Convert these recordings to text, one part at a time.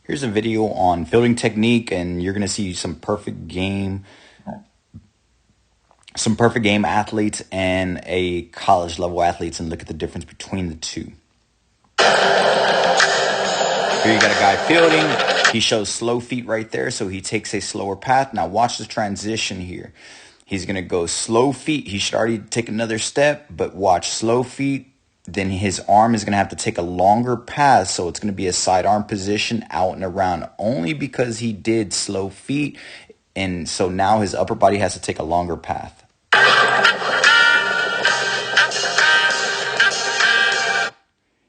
Here's a video on fielding technique, and you're going to see some perfect game athletes and a college level athletes, and look at the difference between the two. Here you got a guy fielding. He shows slow feet right there, so he takes a slower path. Now watch the transition here. He's going to go slow feet. He should already take another step, but watch slow feet. Then his arm is going to have to take a longer path, so it's going to be a sidearm position out and around, only because he did slow feet, and so now his upper body has to take a longer path.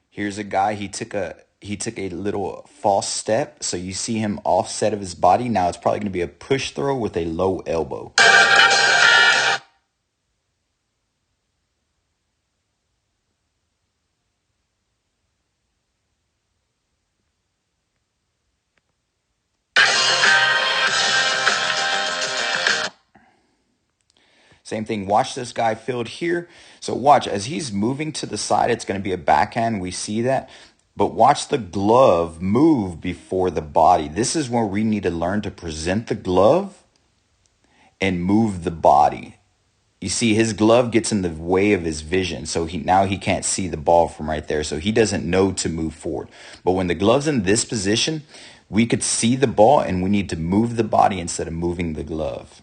Here's a guy, he took a little false step, so you see him offset of his body. Now it's probably going to be a push throw with a low elbow. Same thing, watch this guy field here. So watch, as he's moving to the side, it's going to be a backhand. We see that. But watch the glove move before the body. This is where we need to learn to present the glove and move the body. You see, his glove gets in the way of his vision, so now he can't see the ball from right there, so he doesn't know to move forward. But when the glove's in this position, we could see the ball, and we need to move the body instead of moving the glove.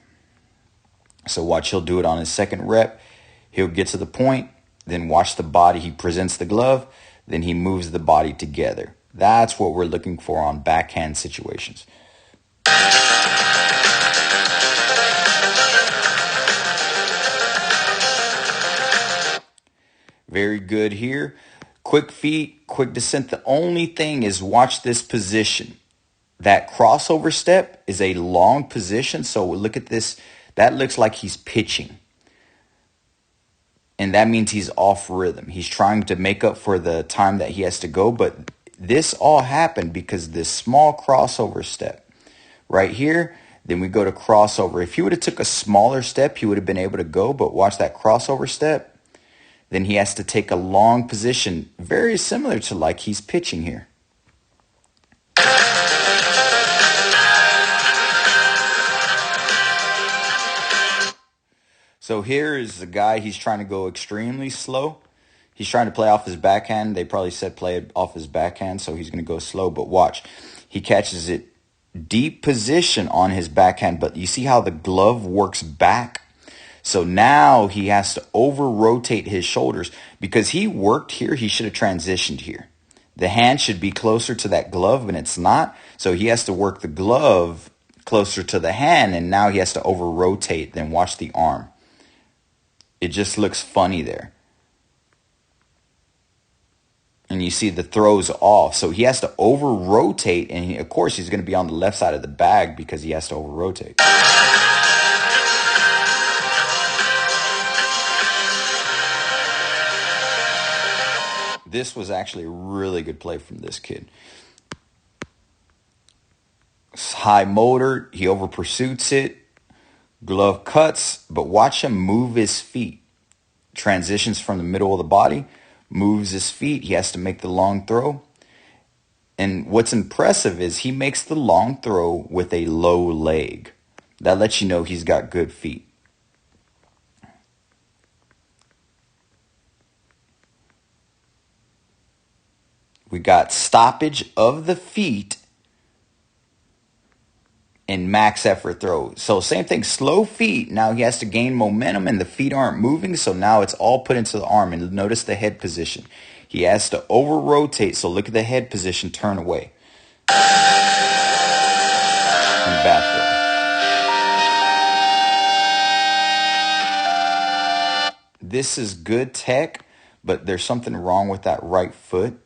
So watch, he'll do it on his second rep. He'll get to the point, then watch the body. He presents the glove, then he moves the body together. That's what we're looking for on backhand situations. Very good here. Quick feet, quick descent. The only thing is, watch this position. That crossover step is a long position. So look at this. That looks like he's pitching. And that means he's off rhythm. He's trying to make up for the time that he has to go. But this all happened because this small crossover step right here, then we go to crossover. If he would have took a smaller step, he would have been able to go. But watch that crossover step. Then he has to take a long position, very similar to like he's pitching here. So here is the guy, he's trying to go extremely slow. He's trying to play off his backhand. They probably said play it off his backhand, so he's going to go slow. But watch, he catches it deep position on his backhand. But you see how the glove works back? So now he has to over-rotate his shoulders. Because he worked here, he should have transitioned here. The hand should be closer to that glove, but it's not. So he has to work the glove closer to the hand, and now he has to over-rotate. Then watch the arm. It just looks funny there. And you see the throws off. So he has to over-rotate, and of course he's going to be on the left side of the bag because he has to over-rotate. This was actually a really good play from this kid. High motor, he over pursuits it. Glove cuts, but watch him move his feet. Transitions from the middle of the body, moves his feet. He has to make the long throw. And what's impressive is he makes the long throw with a low leg. That lets you know he's got good feet. We got stoppage of the feet and max effort throw. So same thing, slow feet. Now he has to gain momentum and the feet aren't moving. So now it's all put into the arm. And notice the head position. He has to over rotate. So look at the head position, turn away. And back throw. This is good tech, but there's something wrong with that right foot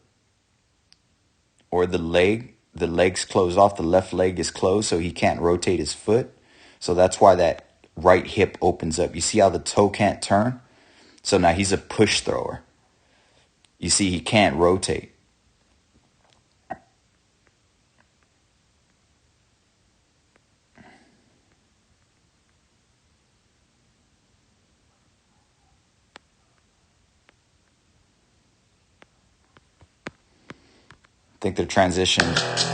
or the leg. The leg's closed off. The left leg is closed, so he can't rotate his foot. So that's why that right hip opens up. You see how the toe can't turn? So now he's a push thrower. You see he can't rotate. Think the transition,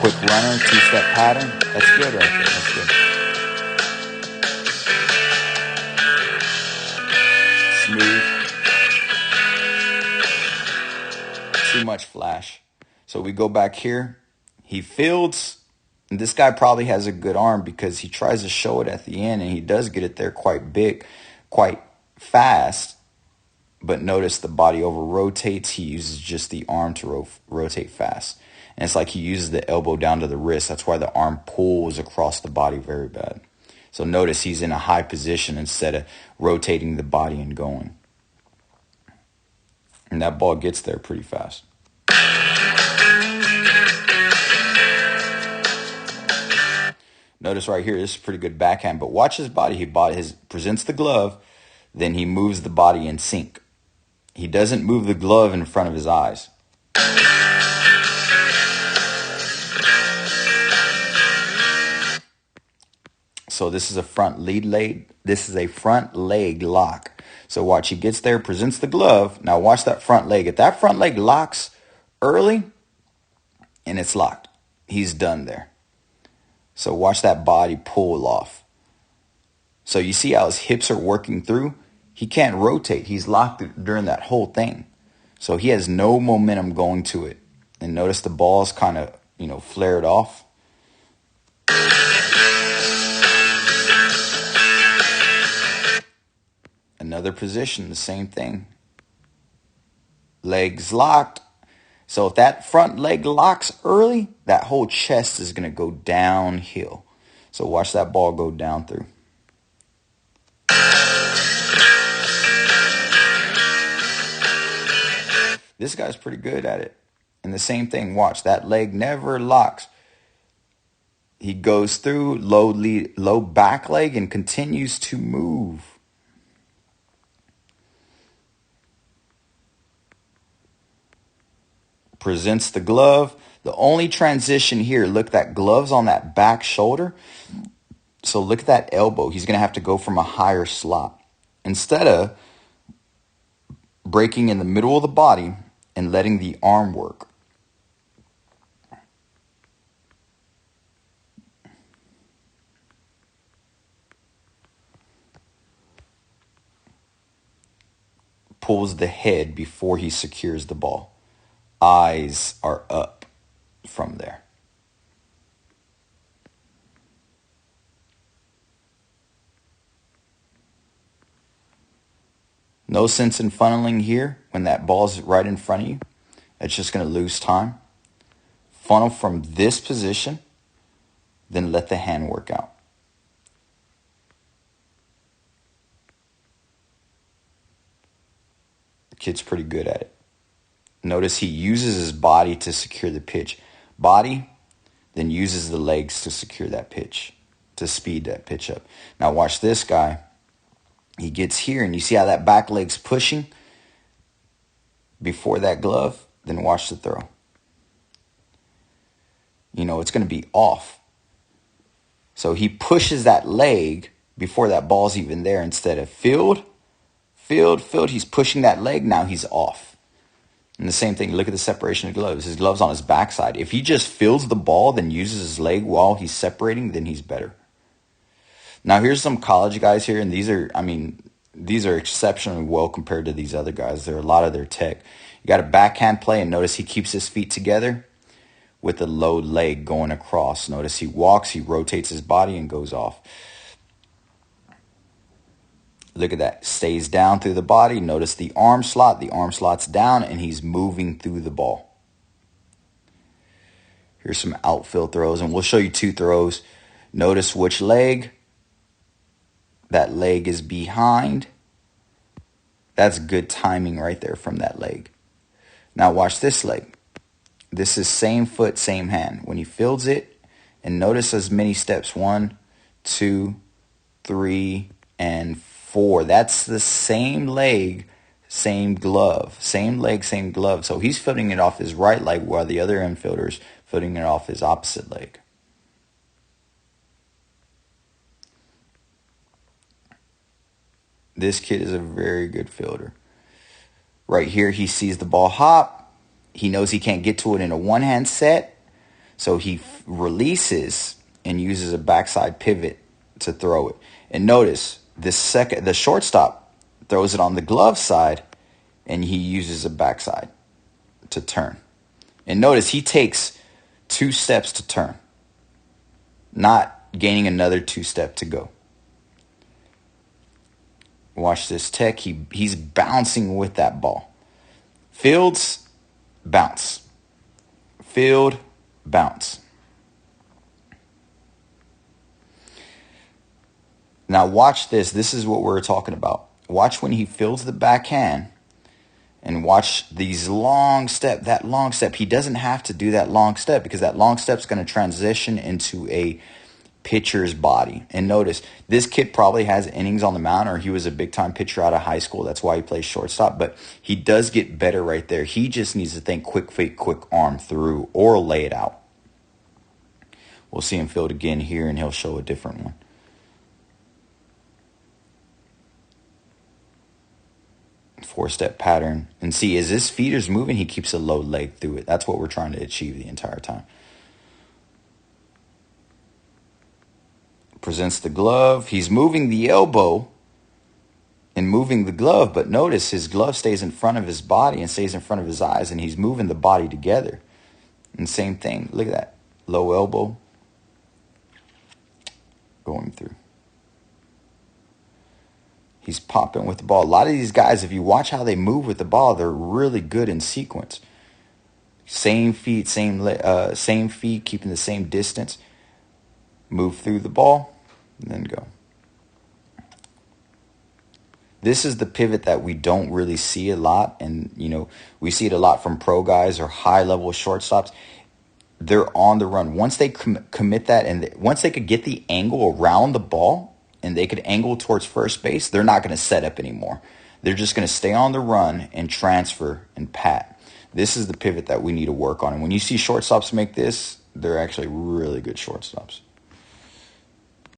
quick runner, two-step pattern. That's good right there. That's good. Smooth. Too much flash. So we go back here. He fields. And this guy probably has a good arm because he tries to show it at the end, and he does get it there quite big, quite fast. But notice the body over rotates. He uses just the arm to rotate fast. And it's like he uses the elbow down to the wrist. That's why the arm pulls across the body very bad. So notice he's in a high position instead of rotating the body and going. And that ball gets there pretty fast. Notice right here, this is a pretty good backhand, but watch his body. He presents the glove, then he moves the body in sync. He doesn't move the glove in front of his eyes. So this is a front lead leg. This is a front leg lock. So watch, he gets there, presents the glove. Now watch that front leg. If that front leg locks early and it's locked, he's done there. So watch that body pull off. So you see how his hips are working through? He can't rotate. He's locked during that whole thing. So he has no momentum going to it. And notice the ball's kind of, flared off. Another position, the same thing. Legs locked. So if that front leg locks early, that whole chest is going to go downhill. So watch that ball go down through. This guy's pretty good at it. And the same thing, watch, that leg never locks. He goes through low back leg and continues to move. Presents the glove. The only transition here, look, that glove's on that back shoulder. So look at that elbow. He's going to have to go from a higher slot. Instead of breaking in the middle of the body and letting the arm work. Pulls the head before he secures the ball. Eyes are up from there. No sense in funneling here when that ball's right in front of you. It's just going to lose time. Funnel from this position, then let the hand work out. The kid's pretty good at it. Notice he uses his body to secure the pitch. Body, then uses the legs to secure that pitch, to speed that pitch up. Now watch this guy. He gets here, and you see how that back leg's pushing before that glove? Then watch the throw. It's going to be off. So he pushes that leg before that ball's even there instead of field. He's pushing that leg. Now he's off. And the same thing, look at the separation of gloves. His glove's on his backside. If he just fields the ball, then uses his leg while he's separating, then he's better. Now here's some college guys here, and these are exceptionally well compared to these other guys. They're a lot of their tech. You got a backhand play, and notice he keeps his feet together with the low leg going across. Notice he walks, he rotates his body, and goes off. Look at that. Stays down through the body. Notice the arm slot. The arm slot's down, and he's moving through the ball. Here's some outfield throws, and we'll show you two throws. Notice which leg. That leg is behind. That's good timing right there from that leg. Now watch this leg. This is same foot, same hand. When he fields it, and notice as many steps. 1, 2, 3, and 4. That's the same leg, same glove. Same leg, same glove. So he's fielding it off his right leg while the other infielder's fielding it off his opposite leg. This kid is a very good fielder. Right here, he sees the ball hop. He knows he can't get to it in a one-hand set, so he releases and uses a backside pivot to throw it. And notice the shortstop throws it on the glove side, and he uses a backside to turn. And notice he takes 2 steps to turn, not gaining another 2 step to go. Watch this tech. He's bouncing with that ball. Fields, bounce. Field, bounce. Now watch this. This is what we're talking about. Watch when he fields the backhand, and watch these long step. That long step. He doesn't have to do that long step because that long step is going to transition into a pitcher's body. And notice, this kid probably has innings on the mound, or he was a big-time pitcher out of high school. That's why he plays shortstop. But he does get better right there. He just needs to think quick feet, quick arm through, or lay it out. We'll see him field again here, and he'll show a different one. Four-step pattern. And see, as his feet is moving, he keeps a low leg through it. That's what we're trying to achieve the entire time. Presents the glove. He's moving the elbow and moving the glove, but notice his glove stays in front of his body and stays in front of his eyes, and he's moving the body together. And same thing. Look at that. Low elbow going through. He's popping with the ball. A lot of these guys, if you watch how they move with the ball, they're really good in sequence. Same feet, same feet, keeping the same distance. Move through the ball, and then go. This is the pivot that we don't really see a lot, and we see it a lot from pro guys or high-level shortstops. They're on the run. Once they commit that, and once they could get the angle around the ball, and they could angle towards first base, they're not going to set up anymore. They're just going to stay on the run and transfer and pat. This is the pivot that we need to work on. And when you see shortstops make this, they're actually really good shortstops.